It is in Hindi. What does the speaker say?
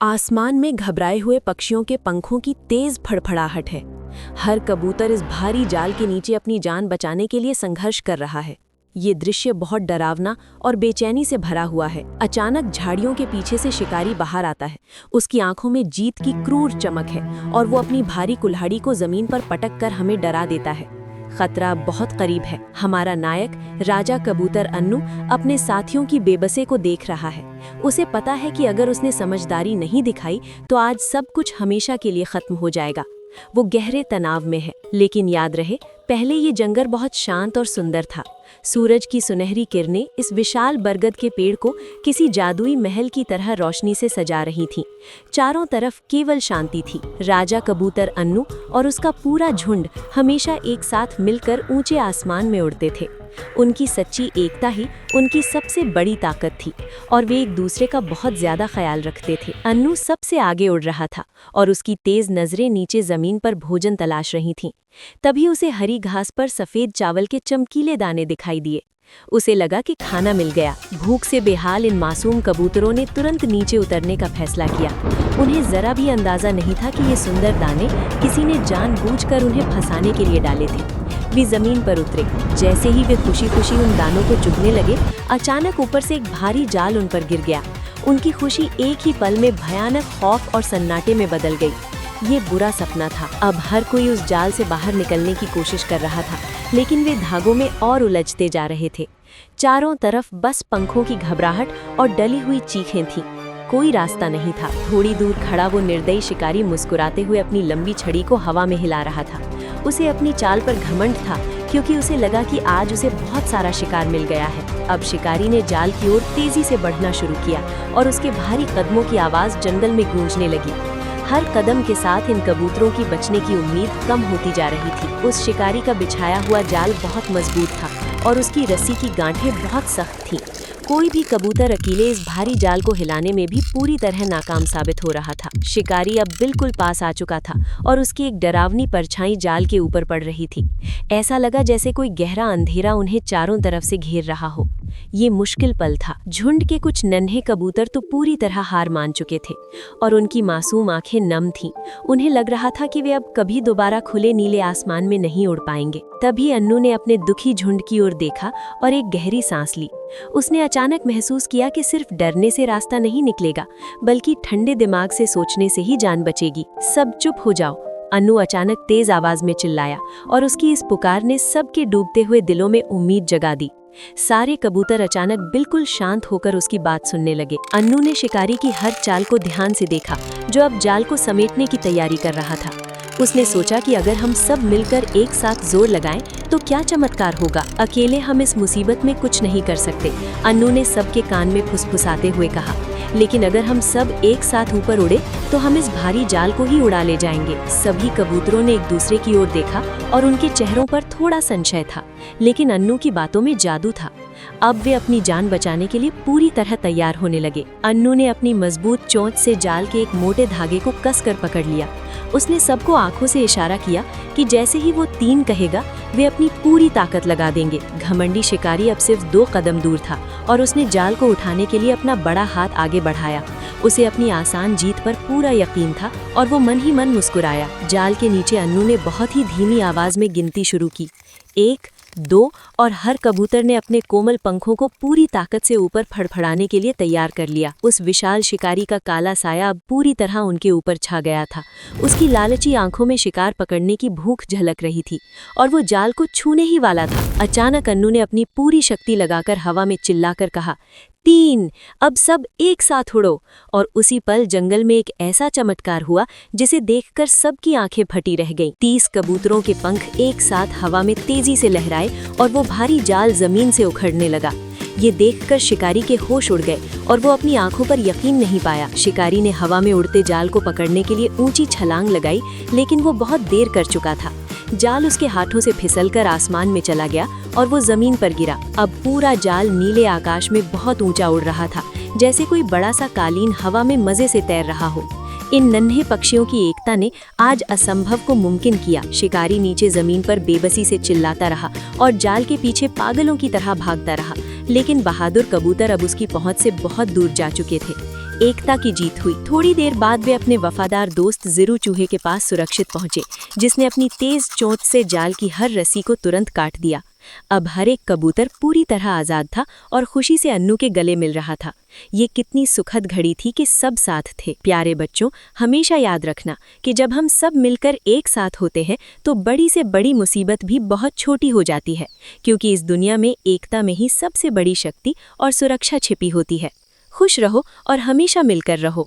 आसमान में घबराए हुए पक्षियों के पंखों की तेज फड़फड़ाहट है। हर कबूतर इस भारी जाल के नीचे अपनी जान बचाने के लिए संघर्ष कर रहा है। ये दृश्य बहुत डरावना और बेचैनी से भरा हुआ है। अचानक झाड़ियों के पीछे से शिकारी बाहर आता है। उसकी आंखों में जीत की क्रूर चमक है और वो अपनी भारी कुल्हाड़ी को जमीन पर पटक कर हमें डरा देता है। खतरा बहुत करीब है। हमारा नायक राजा कबूतर अन्नू अपने साथियों की बेबसी को देख रहा है। उसे पता है कि अगर उसने समझदारी नहीं दिखाई तो आज सब कुछ हमेशा के लिए खत्म हो जाएगा। वो गहरे तनाव में है, लेकिन याद रहे, पहले ये जंगल बहुत शांत और सुंदर था। सूरज की सुनहरी किरणें इस विशाल बरगद के पेड़ को किसी जादुई महल की तरह रोशनी से सजा रही थीं। चारों तरफ केवल शांति थी। राजा कबूतर अन्नू और उसका पूरा झुंड हमेशा एक साथ मिलकर ऊंचे आसमान में उड़ते थे। उनकी सच्ची एकता ही उनकी सबसे बड़ी ताकत थी और वे एक दूसरे का बहुत ज्यादा ख्याल रखते थे। अन्नू सबसे आगे उड़ रहा था और उसकी तेज नजरें नीचे जमीन पर भोजन तलाश रही थीं। तभी उसे हरी घास पर सफेद चावल के चमकीले दाने दिखाई दिए। उसे लगा कि खाना मिल गया। भूख से बेहाल इन मासूम कबूतरों ने तुरंत नीचे उतरने का फैसला किया। उन्हें जरा भी अंदाजा नहीं था कि ये सुंदर दाने किसी ने जानबूझकर उन्हें फंसाने के लिए डाले थे। वे जमीन पर उतरे। जैसे ही वे खुशी खुशी उन दानों को चुगने लगे, अचानक ऊपर से एक भारी जाल उन पर गिर गया। उनकी खुशी एक ही पल में भयानक खौफ और सन्नाटे में बदल गई। ये बुरा सपना था। अब हर कोई उस जाल से बाहर निकलने की कोशिश कर रहा था, लेकिन वे धागों में और उलझते जा रहे थे। चारों तरफ बस पंखों की घबराहट और डली हुई चीखें थीं। कोई रास्ता नहीं था। थोड़ी दूर खड़ा वो निर्दयी शिकारी मुस्कुराते हुए अपनी लंबी छड़ी को हवा में हिला रहा था। उसे अपनी चाल पर घमंड था, क्योंकि उसे लगा कि आज उसे बहुत सारा शिकार मिल गया है। अब शिकारी ने जाल की ओर तेजी से बढ़ना शुरू किया और उसके भारी कदमों की आवाज जंगल में गूंजने लगी। हर कदम के साथ इन कबूतरों की बचने की उम्मीद कम होती जा रही थी। उस शिकारी का बिछाया हुआ जाल बहुत मजबूत था और उसकी रस्सी की गांठें बहुत सख्त थीं। कोई भी कबूतर अकेले इस भारी जाल को हिलाने में भी पूरी तरह नाकाम साबित हो रहा था। शिकारी अब बिल्कुल पास आ चुका था और उसकी एक डरावनी परछाई जाल के ऊपर पड़ रही थी। ऐसा लगा जैसे कोई गहरा अंधेरा उन्हें चारों तरफ से घेर रहा हो। ये मुश्किल पल था। झुंड के कुछ नन्हे कबूतर तो पूरी तरह हार मान चुके थे और उनकी मासूम आंखें नम थीं। उन्हें लग रहा था कि वे अब कभी दोबारा खुले नीले आसमान में नहीं उड़ पाएंगे। तभी अन्नू ने अपने दुखी झुंड की ओर देखा और एक गहरी सांस ली। उसने अचानक महसूस किया कि सिर्फ डरने से रास्ता नहीं निकलेगा, बल्कि ठंडे दिमाग से सोचने से ही जान बचेगी। सब चुप हो जाओ, अन्नू अचानक तेज आवाज में चिल्लाया और उसकी इस पुकार ने सबके डूबते हुए दिलों में उम्मीद जगा दी। सारे कबूतर अचानक बिल्कुल शांत होकर उसकी बात सुनने लगे। अन्नू ने शिकारी की हर चाल को ध्यान से देखा, जो अब जाल को समेटने की तैयारी कर रहा था। उसने सोचा कि अगर हम सब मिलकर एक साथ जोर लगाएं तो क्या चमत्कार होगा। अकेले हम इस मुसीबत में कुछ नहीं कर सकते, अन्नू ने सबके कान में फुसफुसाते हुए कहा। लेकिन अगर हम सब एक साथ ऊपर उड़े तो हम इस भारी जाल को ही उड़ा ले जाएंगे। सभी कबूतरों ने एक दूसरे की ओर देखा और उनके चेहरों पर थोड़ा संशय था, लेकिन अन्नू की बातों में जादू था। अब वे अपनी जान बचाने के लिए पूरी तरह तैयार होने लगे। अन्नू ने अपनी मजबूत चोंच से जाल के एक मोटे धागे को कसकर पकड़ लिया। उसने सबको आंखों से इशारा किया कि जैसे ही वो 3 कहेगा, वे अपनी पूरी ताकत लगा देंगे। घमंडी शिकारी अब सिर्फ 2 कदम दूर था और उसने जाल को उठाने के लिए अपना बड़ा हाथ आगे बढ़ाया। उसे अपनी आसान जीत पर पूरा यकीन था और वो मन ही मन मुस्कुराया। जाल के नीचे अन्नू ने बहुत ही धीमी आवाज में गिनती शुरू की, 1, 2, और हर कबूतर ने अपने कोमल पंखों को पूरी ताकत से ऊपर फड़फड़ाने के लिए तैयार कर लिया। उस विशाल शिकारी का काला साया अब पूरी तरह उनके ऊपर छा गया था। उसकी लालची आंखों में शिकार पकड़ने की भूख झलक रही थी और वो जाल को छूने ही वाला था। अचानक अन्नू ने अपनी पूरी शक्ति लगाकर हवा में चिल्लाकर कहा, 3, अब सब एक साथ उड़ो। और उसी पल जंगल में एक ऐसा चमत्कार हुआ जिसे देखकर सबकी आंखें फटी रह गईं। 30 कबूतरों के पंख एक साथ हवा में तेजी से लहराए और वो भारी जाल जमीन से उखड़ने लगा। ये देखकर शिकारी के होश उड़ गए और वो अपनी आंखों पर यकीन नहीं पाया। शिकारी ने हवा में उड़ते जाल को पकड़ने के लिए ऊंची छलांग लगाई, लेकिन वो बहुत देर कर चुका था। जाल उसके हाथों से फिसलकर आसमान में चला गया और वो जमीन पर गिरा। अब पूरा जाल नीले आकाश में बहुत ऊंचा उड़ रहा था, जैसे कोई बड़ा सा कालीन हवा में मजे से तैर रहा हो। इन नन्हे पक्षियों की एकता ने आज असंभव को मुमकिन किया। शिकारी नीचे जमीन पर बेबसी से चिल्लाता रहा और जाल के पीछे पागलों की तरह भागता रहा, लेकिन बहादुर कबूतर अब उसकी पहुंच से बहुत दूर जा चुके थे। एकता की जीत हुई। थोड़ी देर बाद वे अपने वफादार दोस्त ज़िरू चूहे के पास सुरक्षित पहुंचे, जिसने अपनी तेज चोंच से जाल की हर रस्सी को तुरंत काट दिया। अब हर एक कबूतर पूरी तरह आज़ाद था और खुशी से अन्नू के गले मिल रहा था। ये कितनी सुखद घड़ी थी कि सब साथ थे। प्यारे बच्चों, हमेशा याद रखना कि जब हम सब मिलकर एक साथ होते हैं तो बड़ी से बड़ी मुसीबत भी बहुत छोटी हो जाती है, क्योंकि इस दुनिया में एकता में ही सबसे बड़ी शक्ति और सुरक्षा छिपी होती है। खुश रहो और हमेशा मिलकर रहो।